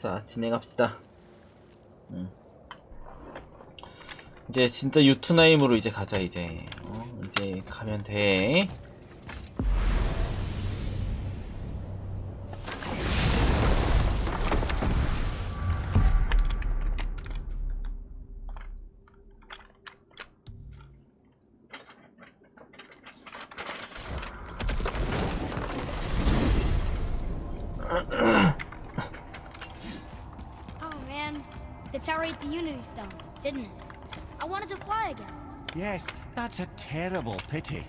자, 진행합시다. 이제 진짜 유투나임으로 이제 가자. 이제 이제 가면 돼. The tower ate the Unity Stone, didn't it? I wanted to fly again. Yes, that's a terrible pity.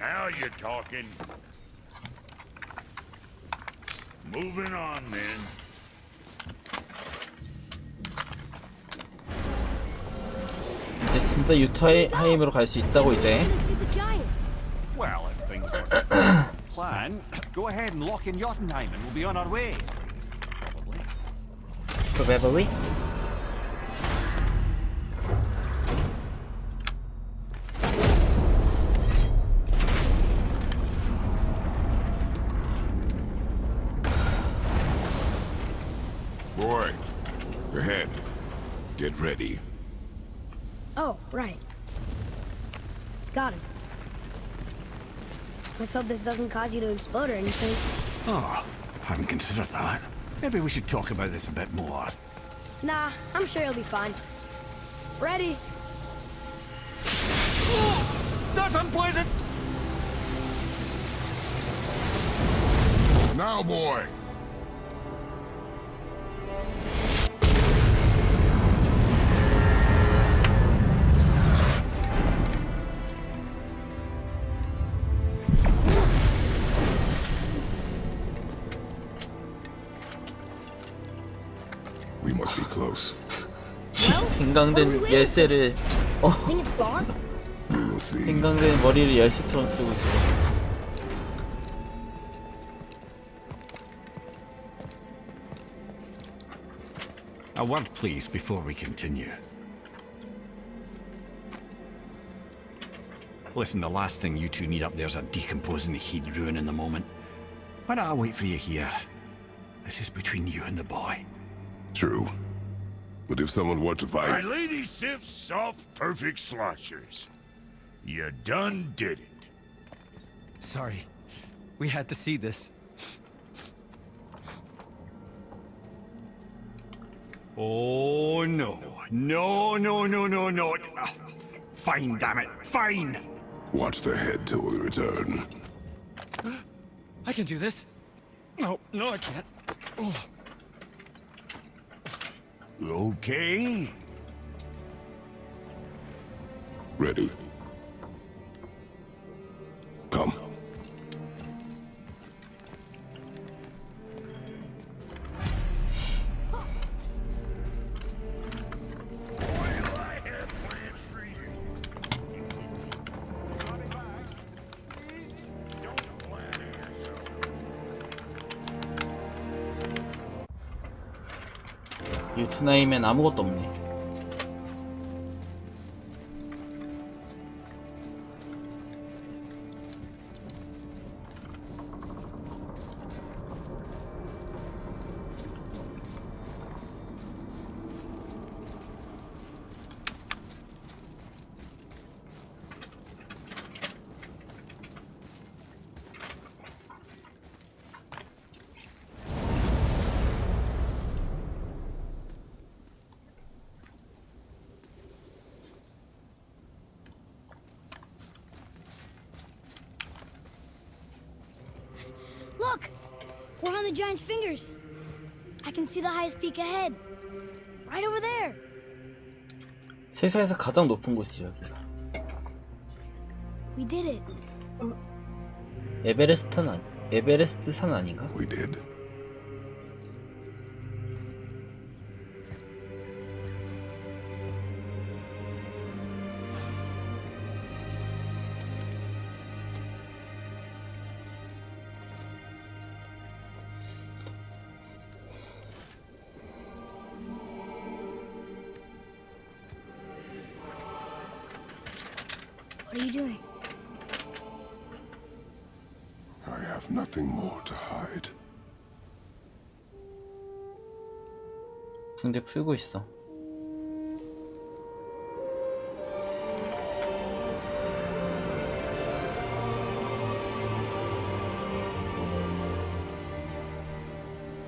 Now you're talking. Moving on, then. 이제 진짜 유투하임으로 갈 수 있다고 이제. Well, if things were plan, go ahead and lock in Jotunheim and we'll be on our way. Probably. Boy, ahead. Get ready. Oh, right. Got it. Let's hope this doesn't cause you to explode or anything. Oh, hadn't considered that. Maybe we should talk about this a bit more. Nah, I'm sure you'll be fine. Ready? That's unpleasant! Now, boy. We must be close. 생강된 열쇠를 Think it's far? We will see. 생강된 머리를 열쇠처럼 쓰고 있어. A word, please, before we continue. Listen, the last thing you two need up there's a decomposing heat ruin in the moment. Why don't I wait for you here? This is between you and the boy. True. But if someone were to My fight... lady sips soft, perfect sloshers. You done did it. Sorry. We had to see this. Oh, no. No, no, no, no, no. Fine, damn it. Fine. Watch the head till we return. I can do this. No, no, I can't. Oh. Okay. Ready. Come. 유투나임엔 아무것도 없네. Look! We're on the giant's fingers. I can see the highest peak ahead. Right over there. 세상에서 가장 높은 곳이 여기다. We did it. 에베레스트 산 아닌가? We did. What are you doing? I have nothing more to hide. 붕대 풀고 있어.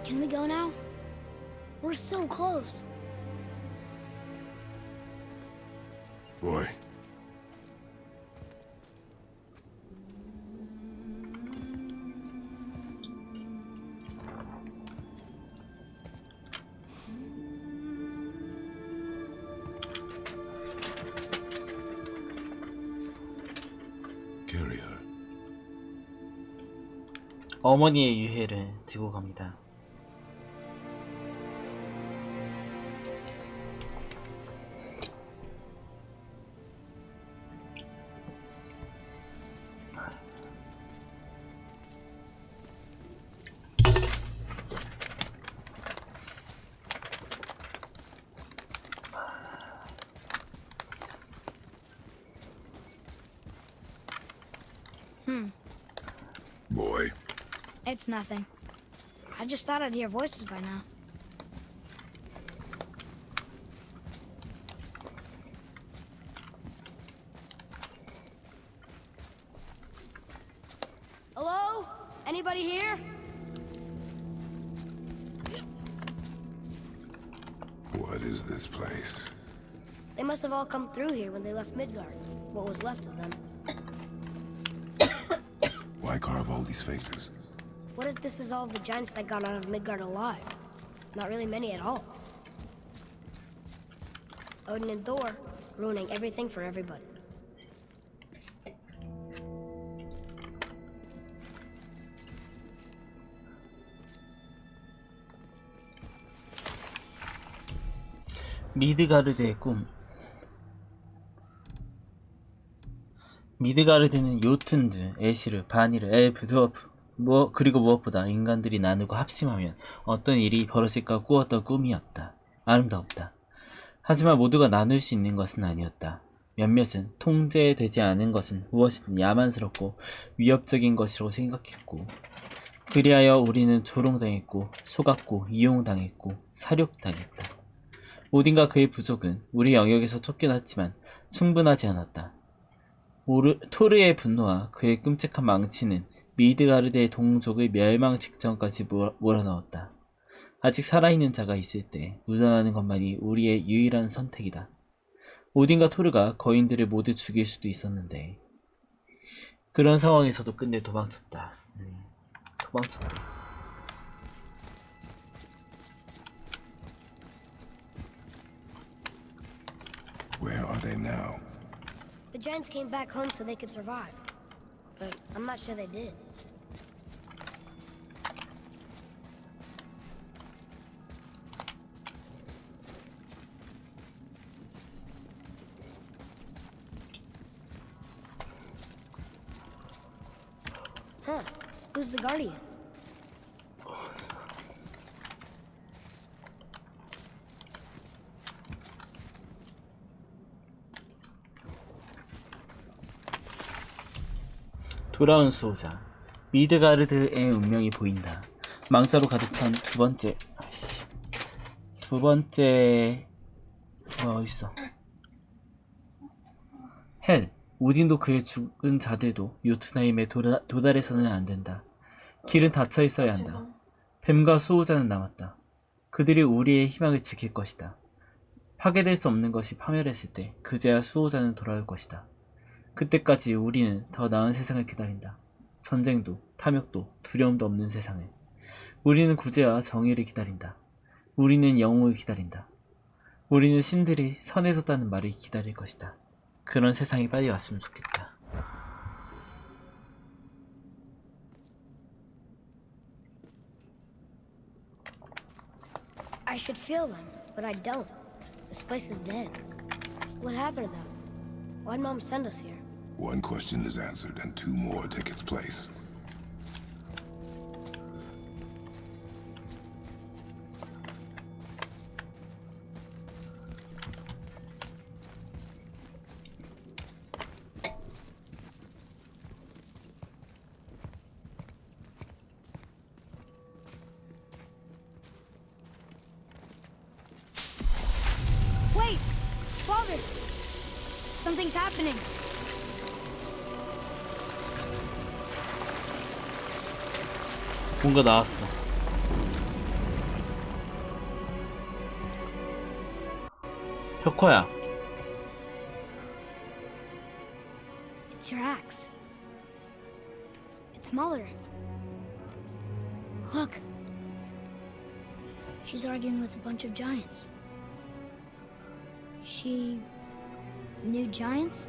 Can we go now? We're so close. Boy. Carry her. 어머니의 유해를 들고 갑니다. Boy. It's nothing. I just thought I'd hear voices by now. Hello? Anybody here? What is this place? They must have all come through here when they left Midgard. What was left of them. Why carve all these faces? What if this is all the giants that got out of Midgard alive? Not really many at all. Odin and Thor, ruining everything for everybody. 미드가르드의 꿈. 미드가르드는 요튼드, 애시르, 바니르, 엘프, 드워프, 그리고 무엇보다 인간들이 나누고 합심하면 어떤 일이 벌어질까 꾸었던 꿈이었다. 아름다웠다. 하지만 모두가 나눌 수 있는 것은 아니었다. 몇몇은 통제되지 않은 것은 무엇이든 야만스럽고 위협적인 것이라고 생각했고, 그리하여 우리는 조롱당했고, 속았고, 이용당했고, 사륙당했다. 오딘과 그의 부족은 우리 영역에서 쫓겨났지만 충분하지 않았다. 토르의 분노와 그의 끔찍한 망치는 미드가르드의 동족의 멸망 직전까지 몰아넣었다. 아직 살아있는 자가 있을 때 묻어나는 것만이 우리의 유일한 선택이다. 오딘과 토르가 거인들을 모두 죽일 수도 있었는데, 그런 상황에서도 끝내 도망쳤다. 도망쳤다. Where are they now? The giants came back home so they could survive. But I'm not sure they did. Huh. Who's the guardian? 돌아온 수호자. 미드가르드의 운명이 보인다. 망자로 가득 찬 두 번째 어딨어? 헬. 오딘도 그의 죽은 자들도 요트나임에 도달해서는 안 된다. 길은 닫혀 있어야 한다. 뱀과 수호자는 남았다. 그들이 우리의 희망을 지킬 것이다. 파괴될 수 없는 것이 파멸했을 때 그제야 수호자는 돌아올 것이다. 그때까지 우리는 더 나은 세상을 기다린다. 전쟁도, 탐욕도, 두려움도 없는 세상을. 우리는 구제와 정의를 기다린다. 우리는 영웅을 기다린다. 우리는 신들이 선해졌다는 말을 기다릴 것이다. 그런 세상이 빨리 왔으면 좋겠다. should feel them, but I don't. This place is dead. What happened to them? Why'd Mom send us here? One question is answered and two more take its place. Wait! Father! Something's happening. 뭔가 나왔어. 혁호야. It's your axe. It's Mother. Look. She's arguing with a bunch of giants. She knew giants?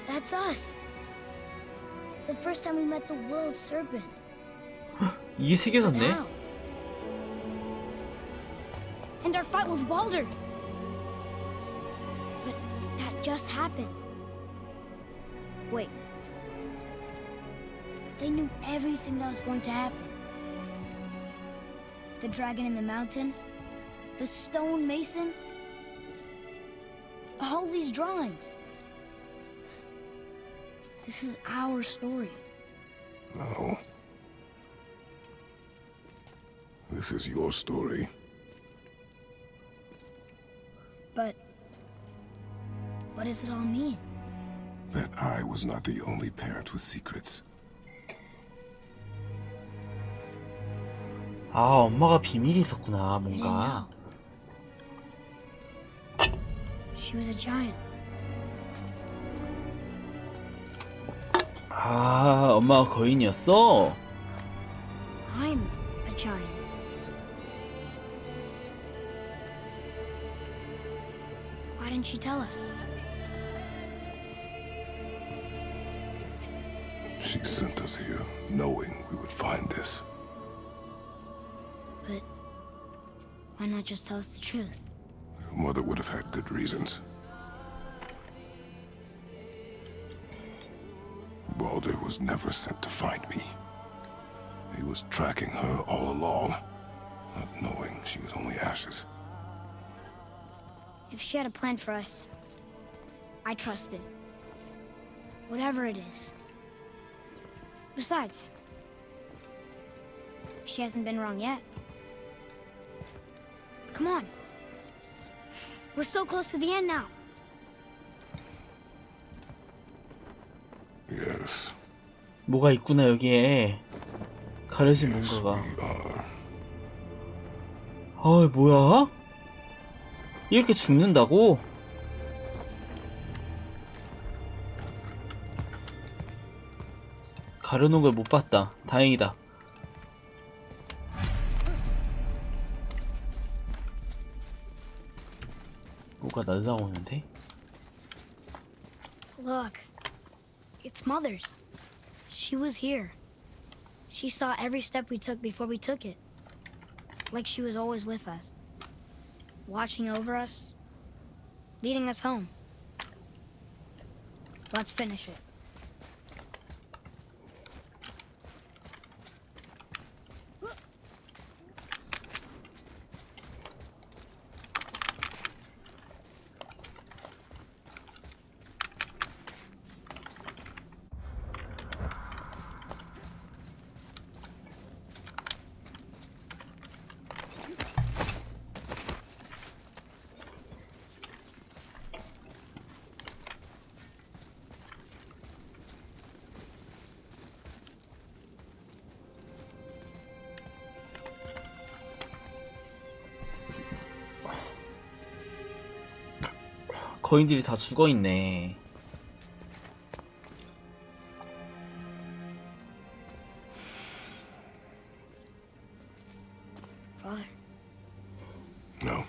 That's us. The first time we met the world serpent. 이게 새겨졌네? How? And our fight with Baldur. But that just happened. Wait. They knew everything that was going to happen. The dragon in the mountain, the stone mason, all these drawings. This is our story. No. This is your story. But what does it all mean? That I was not the only parent with secrets. 아, 엄마가 비밀이 있었구나, I didn't 뭔가. know. She was a giant. 아, 엄마가 거인이었어? I'm a giant. Why didn't she tell us? She sent us here, knowing we would find this. But why not just tell us the truth? Your mother would have had good reasons. Baldur was never sent to find me. He was tracking her all along, not knowing she was only ashes. If she had a plan for us, I trust it. Whatever it is. Besides, she hasn't been wrong yet. Come on. We're so close to the end now. Yes. 뭐가 있구나, 여기에. 가려진 Yes, 뭔가가. we are. 아, 뭐야? 이렇게 죽는다고? 가려놓은 걸 못 봤다. 다행이다. 뭐가 날라오는데? Look. It's Mother's. She was here. She saw every step we took before we took it. Like she was always with us. Watching over us. Leading us home. Let's finish it. 거인들이 다 죽어있네. Father. No.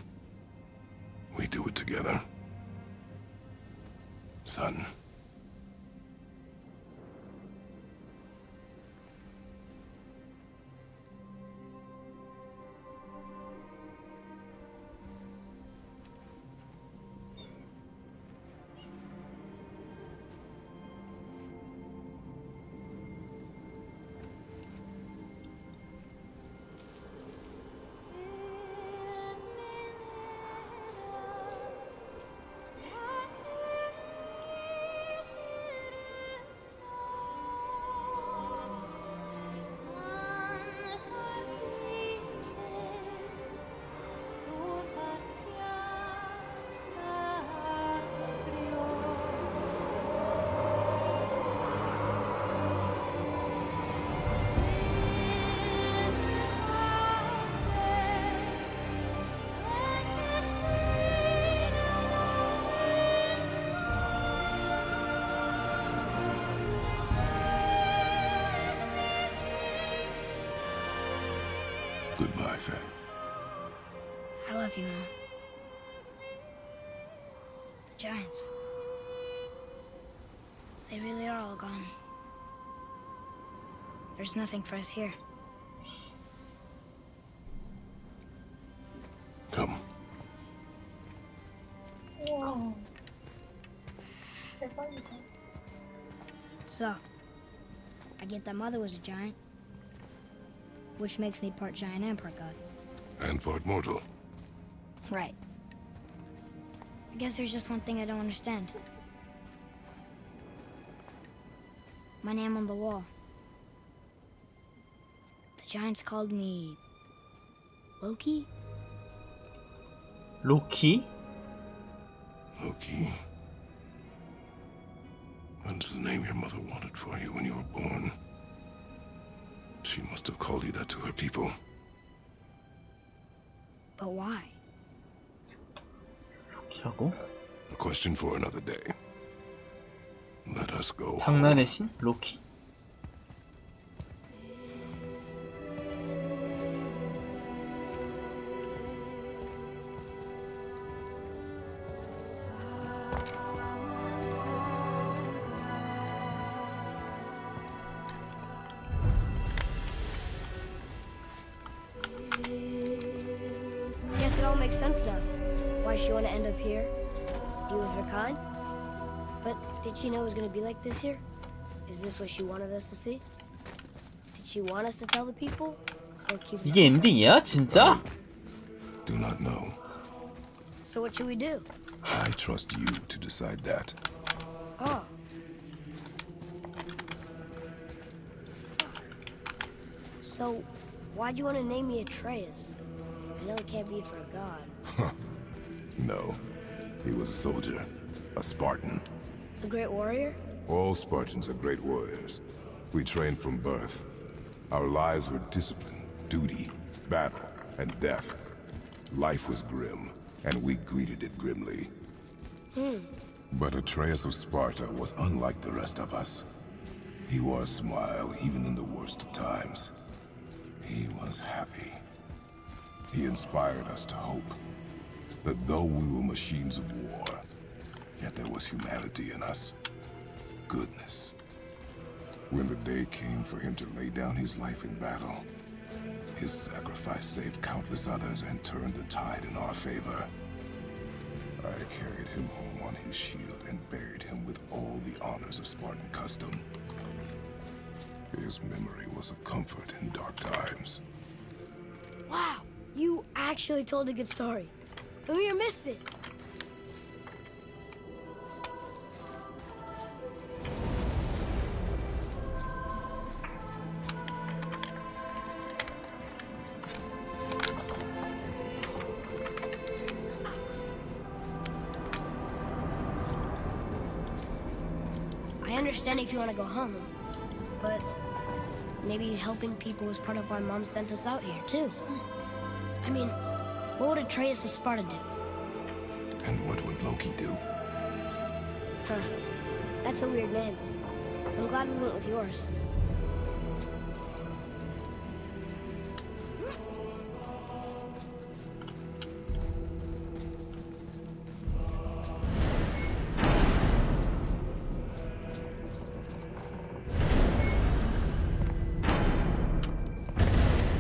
We do it together. Son. Goodbye, Faye. I love you, Mom. The giants. They really are all gone. There's nothing for us here. Come. So, I get that Mother was a giant, which makes me part giant and part god. And part mortal. Right. I guess there's just one thing I don't understand. My name on the wall. The giants called me... Loki? 로키? Loki. That's the name your mother wanted for you when you were born. She must have called you that to her people. But why? 로키라고? A question for another day. Let us go. 장난의 신? 로키? Guess it all makes sense now. Why she want to end up here? Be with her kind? But did she know it was going to be like this here? Is this what she wanted us to see? Did she want us to tell the people? Or keep it 이게 엔딩이야? 진짜? Do not know. So what should we do? I trust you to decide that. Oh. So, why'd you want to name me Atreus? I know it can't be for a god. No. He was a soldier. A Spartan. A great warrior? All Spartans are great warriors. We trained from birth. Our lives were discipline, duty, battle, and death. Life was grim, and we greeted it grimly. But Atreus of Sparta was unlike the rest of us. He wore a smile even in the worst of times. He was happy. He inspired us to hope that though we were machines of war, yet there was humanity in us. Goodness. When the day came for him to lay down his life in battle, his sacrifice saved countless others and turned the tide in our favor. I carried him home on his shield and buried him with all the honors of Spartan custom. His memory was a comfort in dark times. Wow, you actually told a good story. Amir missed it. I understand if you want to go home, but maybe helping people was part of why Mom sent us out here, too. I mean, what would Atreus of Sparta do? And what would Loki do? Huh. That's a weird name. I'm glad we went with yours.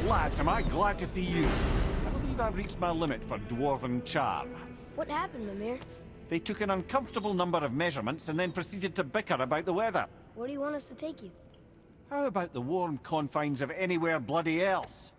Lads, am I glad to see you. I believe I've reached my limit for dwarven charm. What happened, Mimir? They took an uncomfortable number of measurements and then proceeded to bicker about the weather. Where do you want us to take you? How about the warm confines of anywhere bloody else?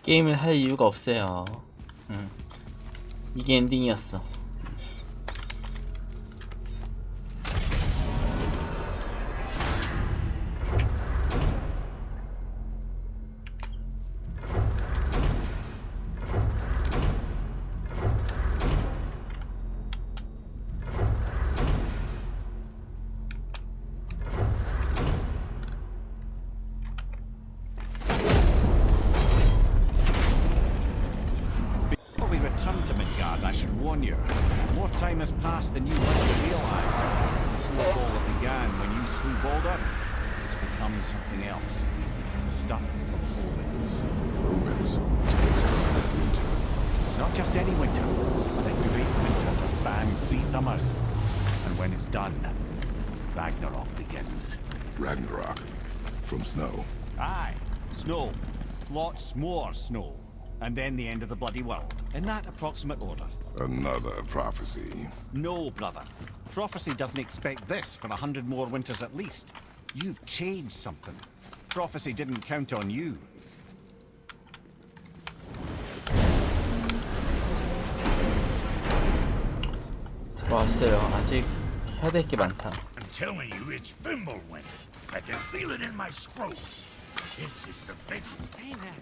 게임을 할 이유가 없어요. 이게 엔딩이었어. warn you. More time has passed than you likely realize. The snowball that began when you slew Balder, it's become something else. The stuff of omens. Omens. Not just any winter. The great winter to span 3 summers. And when it's done, Ragnarok begins. Ragnarok. From snow. Aye, snow. Lots more snow. And then the end of the bloody world. In that approximate order. Another prophecy. No, brother. Prophecy doesn't expect this for 100 more winters at least. You've changed something. Prophecy didn't count on you. 들어왔어요. 아직 해야 될 게 많다. I'm telling you, it's Fimbulwinter. I can feel it in my scrotum. This is the big Stop saying that.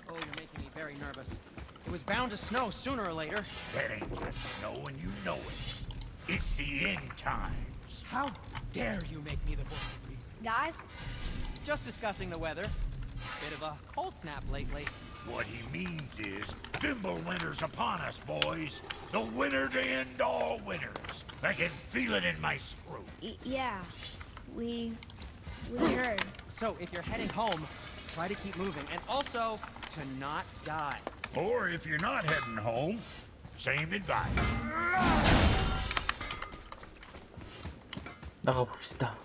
Oh, you're making me very nervous. It was bound to snow sooner or later. That ain't just snow, and you know it. It's the end times. How dare you make me the voice of reason? Guys, Just discussing the weather. Bit of a cold snap lately. What he means is, Fimbulwinter's upon us, boys. The winter to end all winters. I can feel it in my scrotum. yeah, we heard. So if you're heading home, try to keep moving. And also, to not die. Or if you're not heading home, same advice. 나가 봅시다.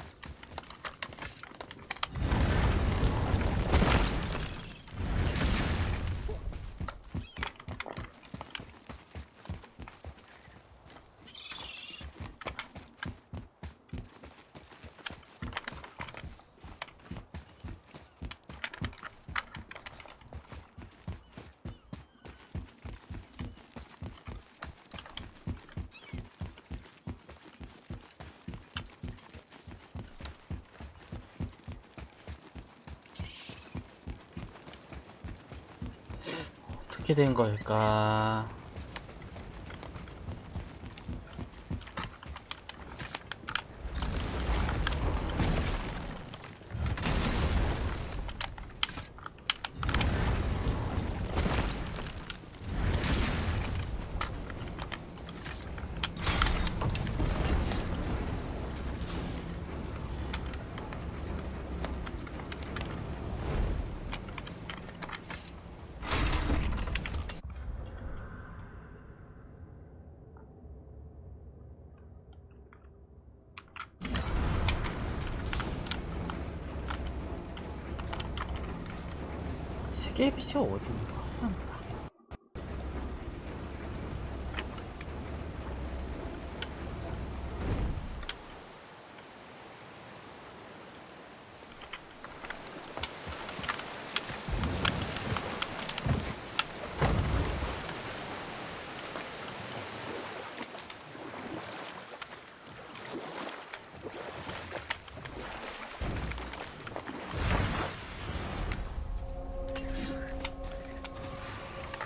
어떻게 된 걸까? 세계의 빛이 어디인가?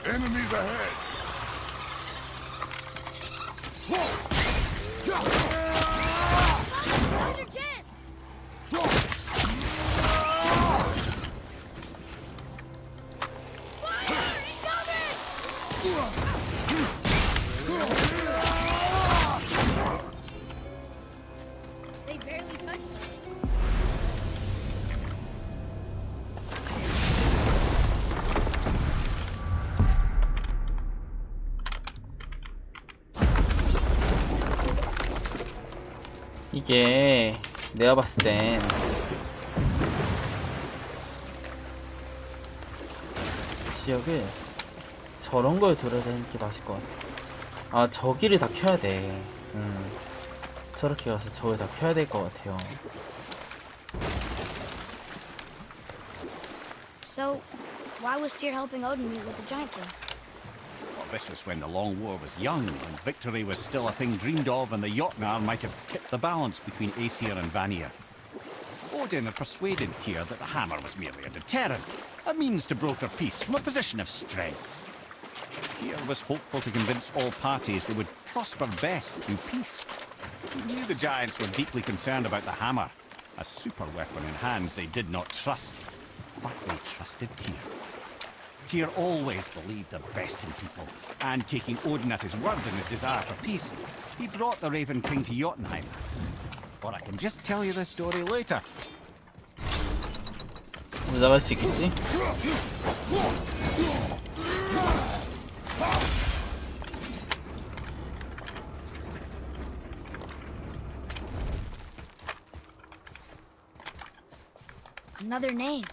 Enemies ahead! Now's your chance! They barely touched us. 이게 내가 봤을 땐 지역을 저런 걸 돌아야 되는 게 맞을 것 같아. 아, 저기를 다 켜야 돼. 저렇게 가서 저걸 다 켜야 될 것 같아요. So, why was Tyr helping Odin meet with the Giant Kings? Well, this was when the Long War was young, and victory was still a thing dreamed of, and the Jotnar might have tipped the balance between Aesir and Vanir. Odin had persuaded Tyr that the hammer was merely a deterrent, a means to broker peace from a position of strength. Tyr was hopeful to convince all parties they would prosper best through peace. He knew the giants were deeply concerned about the hammer, a super weapon in hands they did not trust, but they trusted Tyr. Tyr always believed the best in people, and taking Odin at his word in his desire for peace, he brought the Raven King to Jotunheim. Or I can just tell you this story later. 올라갈 수 있겠지? Another name.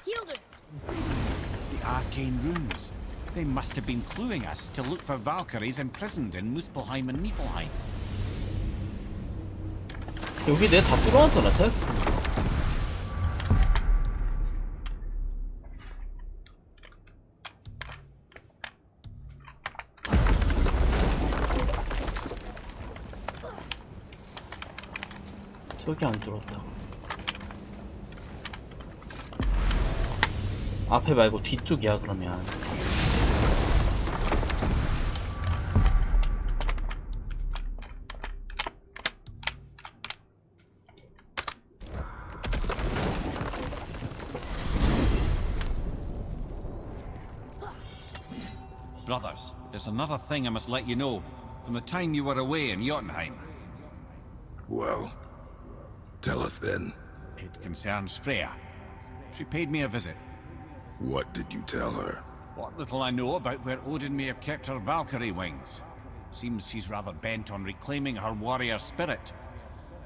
Hildur. The arcane runes. They must have been cluing us to look for Valkyries imprisoned in Muspelheim and Niflheim. 여기 내가 다 뚫어놨잖아, 책. 저기 안 뚫었다. 앞에 말고 뒤쪽이야, 그러면. Brothers, there's another thing I must let you know. From the time you were away in Jotunheim. Well, tell us then. It concerns Freya. She paid me a visit. What did you tell her? What little I know about where Odin may have kept her Valkyrie wings. Seems she's rather bent on reclaiming her warrior spirit.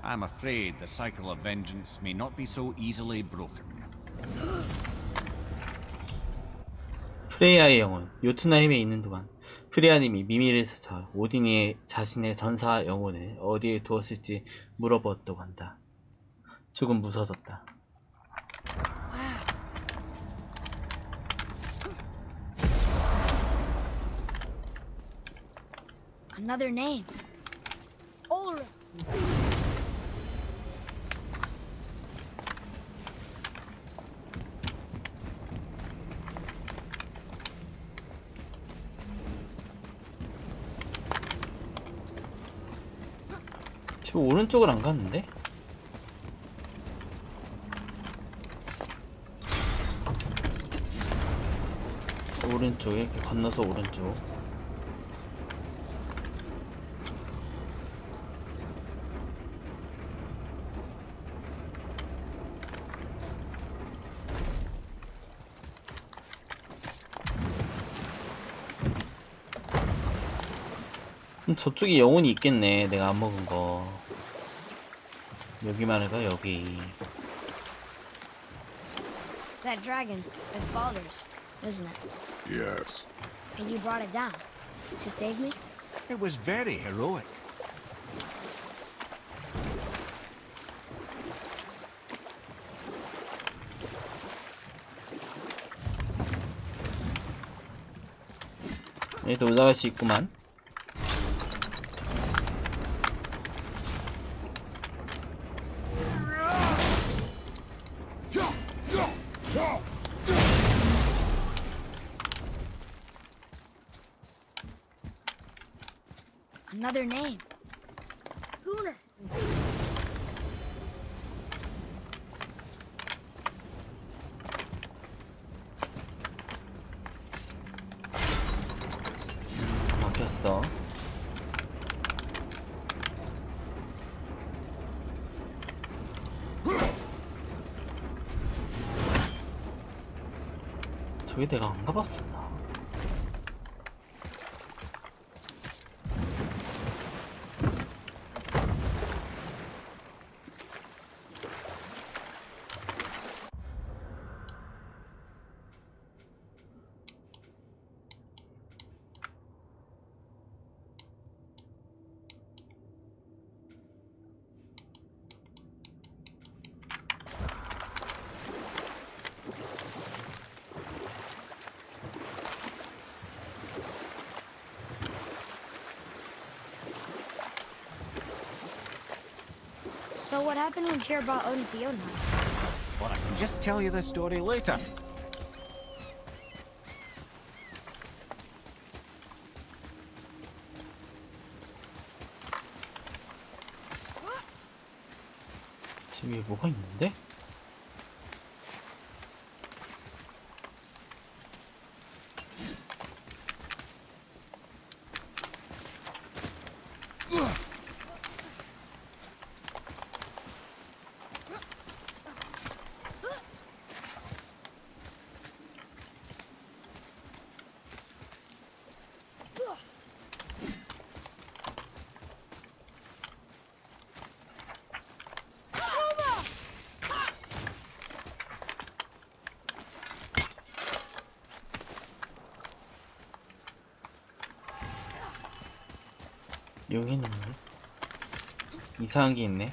I'm afraid the cycle of vengeance may not be so easily broken. 프레야의 영혼, 요트나임에 있는 동안 프레야님이 미미를 스쳐 오딘이 자신의 전사 영혼을 어디에 두었을지 물어보았다고 한다. 조금 무서워졌다. Another name. Ulrich. 지금 오른쪽을 안 갔는데? 오른쪽에 이렇게 건너서 오른쪽. 저쪽에 영혼이 있겠네. 내가 안 먹은 거. 여기만 해가 여기. That dragon, that's Baldur's, isn't it? Yes. And you brought it down to save me? It was very heroic. 여기도 올라갈 수 있구만. Another name. Gunnar. 막혔어. 저기 내가 안 가봤었나? So what happened when Tyr brought Odin to Jotunheim? Well, I can just tell you this story later. 지금 위에 뭐가 있는데? 여기는 뭐? 이상한 게 있네.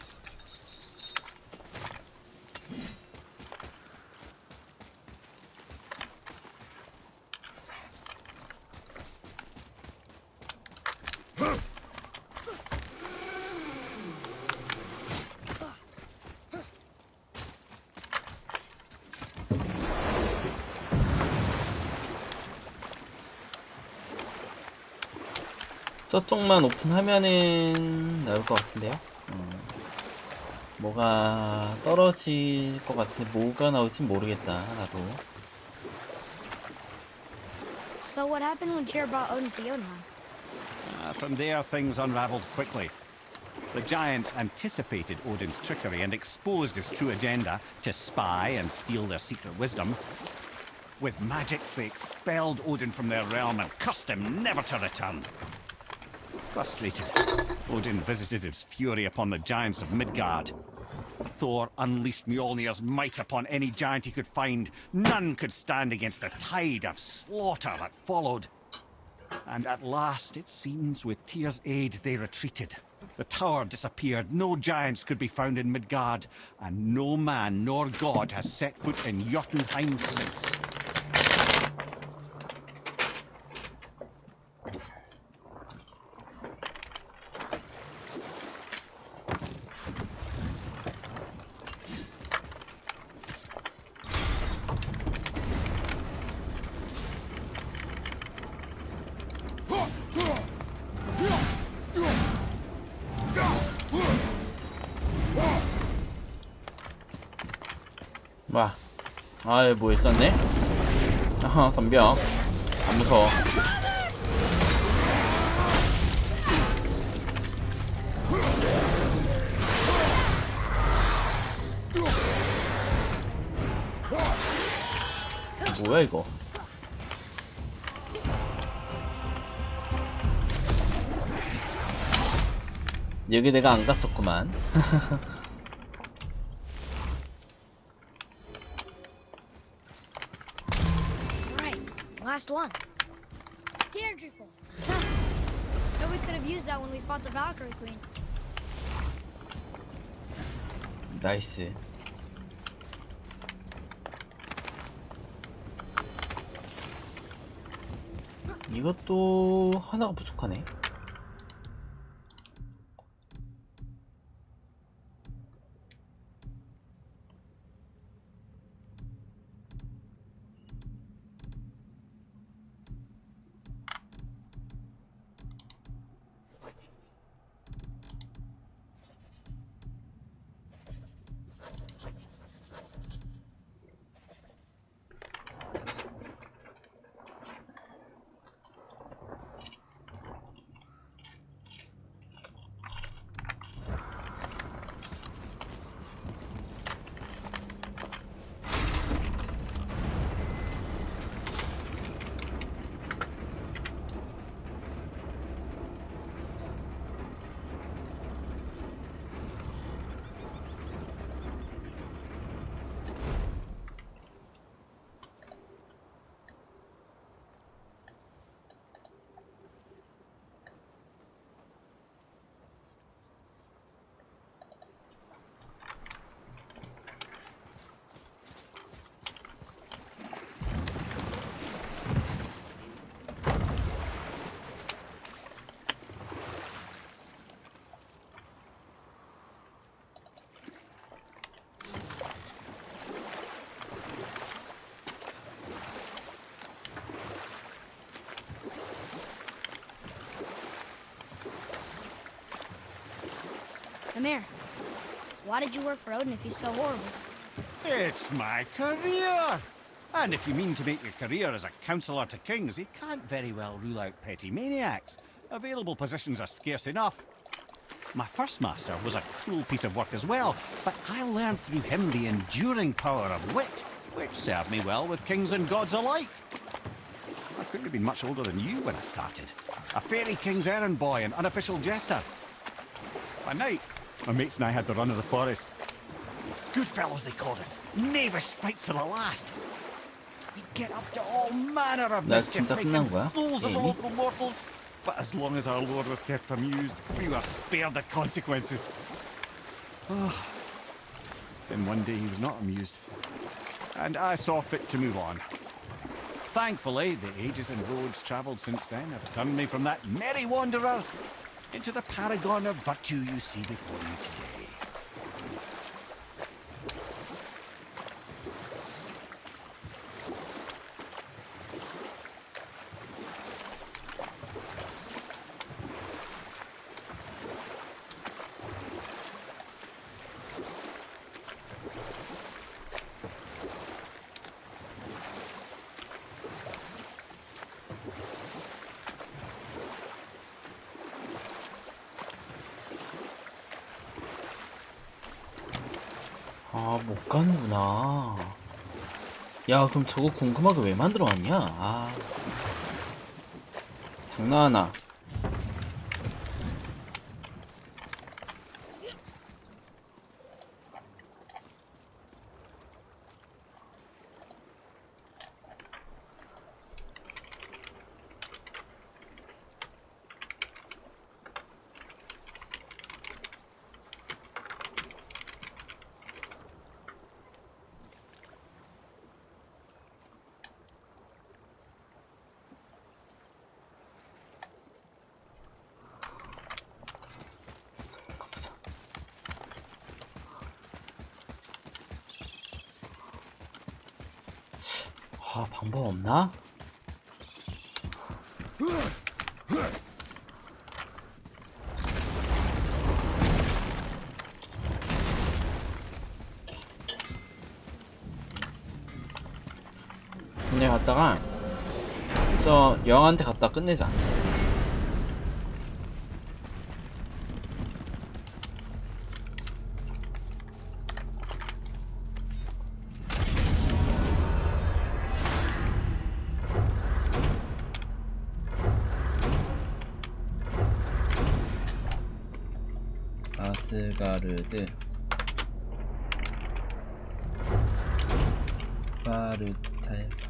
저쪽만 오픈하면은 나올 것 같은데요? 뭐가 떨어질 것 같은데 뭐가 나올지 모르겠다 나도. So what happened when Tyr brought Odin to Jotunheim? From there, things unraveled quickly. The giants anticipated Odin's trickery and exposed his true agenda to spy and steal their secret wisdom. With magics, they expelled Odin from their realm and cursed him never to return. Frustrated, Odin visited his fury upon the giants of Midgard. Thor unleashed Mjolnir's might upon any giant he could find. None could stand against the tide of slaughter that followed. And at last, it seems, with Tyr's aid, they retreated. The tower disappeared, no giants could be found in Midgard, and no man nor god has set foot in Jotunheim since. 와, 아이 뭐 있었네? 아하, 덤벼. 안 무서워. 뭐야 이거? 여기 내가 안 갔었구만. Last one. Here, Drifle. No, we could have used that when we fought the Valkyrie Queen. 나이스. 이것도 하나가 부족하네. Come here. Why did you work for Odin if he's so horrible? It's my career! And if you mean to make your career as a counsellor to kings, you can't very well rule out petty maniacs. Available positions are scarce enough. My first master was a cruel piece of work as well, but I learned through him the enduring power of wit, which served me well with kings and gods alike. I couldn't have been much older than you when I started. A fairy king's errand boy and unofficial jester. By night, my mates and I had the run of the forest. Good fellows they called us. Knavish sprites to the last. We'd get up to all manner of 나 mischief, 진짜 making 끝난 거야? fools of the 게임이? local mortals. But as long as our lord was kept amused, we were spared the consequences. Then one day he was not amused, and I saw fit to move on. Thankfully, the ages and roads travelled since then have turned me from that merry wanderer into the paragon of virtue you see before you today. 아, 못 가는구나. 야, 그럼 저거 궁금하게 왜 만들어놨냐? 아, 장난하나. 아, 방법 없나? 군대 갔다가 저 여왕한테 갔다 끝내자. 아스가르드 파르탈파.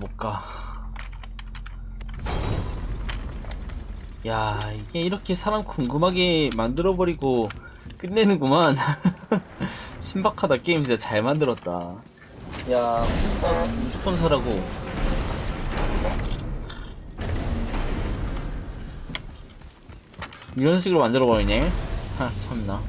못 가. 야, 이게 이렇게 사람 궁금하게 만들어버리고 끝내는구만. 신박하다. 게임 진짜 잘 만들었다. 야, 무조건 사라고. 이런 식으로 만들어버리네. 하, 참나.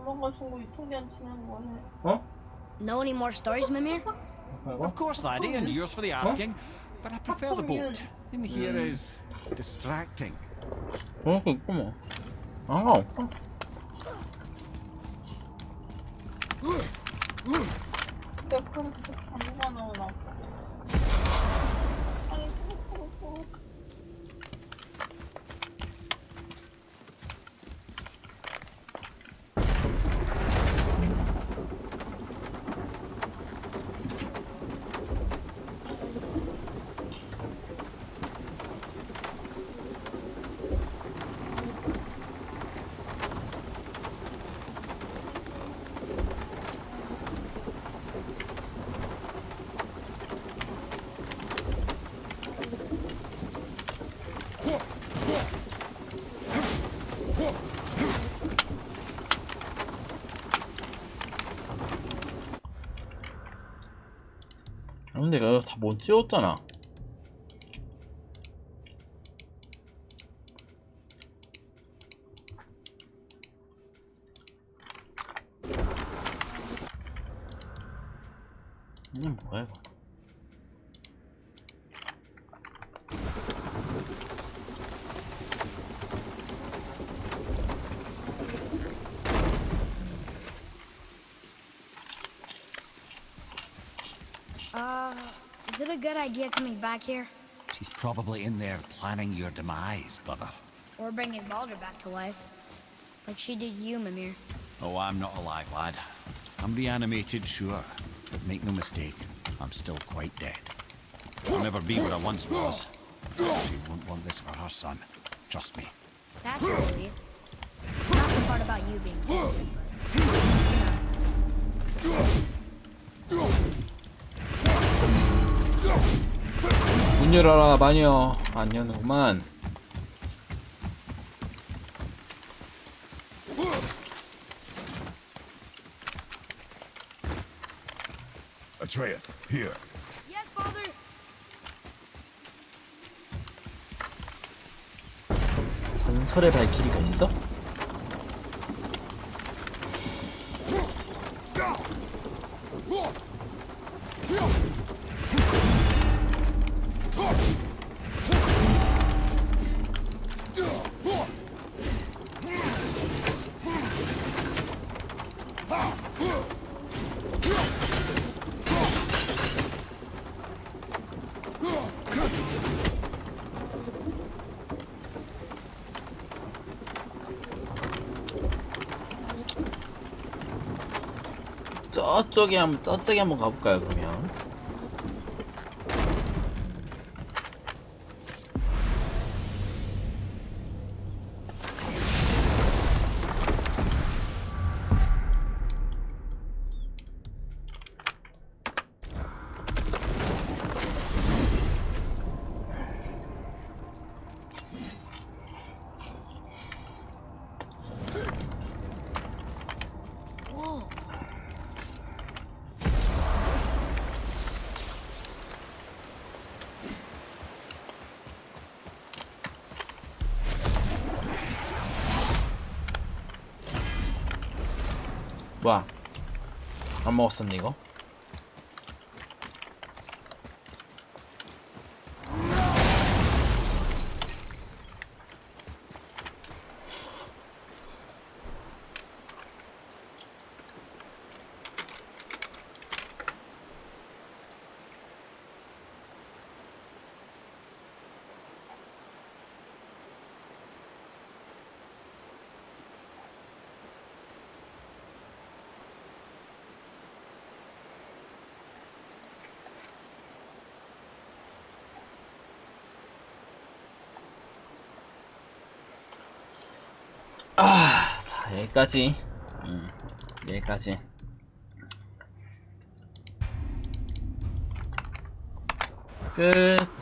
엄마가 준 거 유통기한 거네. 어? Know any more stories, Mimir? Of course, laddie, and yours for the asking. But I prefer the boat. In here is distracting. 그럴 수 있고 뭐 상관없어. 데크는 계속 잠구가 나오나. 아니, 근데 내가 다 못 찍었잖아. 뭐야 이거. Is it a good idea coming back here? She's probably in there planning your demise, brother. Or bringing Baldur back to life? Like she did you, Mimir. Oh, I'm not alive, lad. I'm reanimated, sure. But make no mistake, I'm still quite dead. I'll never be what I once was. She won't want this for her son. Trust me. That's a relief. Not the part about you being dead, 문 열어라 마녀. 안 여는구만. Atreus, here. Yes, Father. 전설의 발키리가 있어? 저쪽에 한번 가볼까요, 그러면? 뭐야? 안 먹었었네 이거? 자 여기까지. 여기까지. 끝.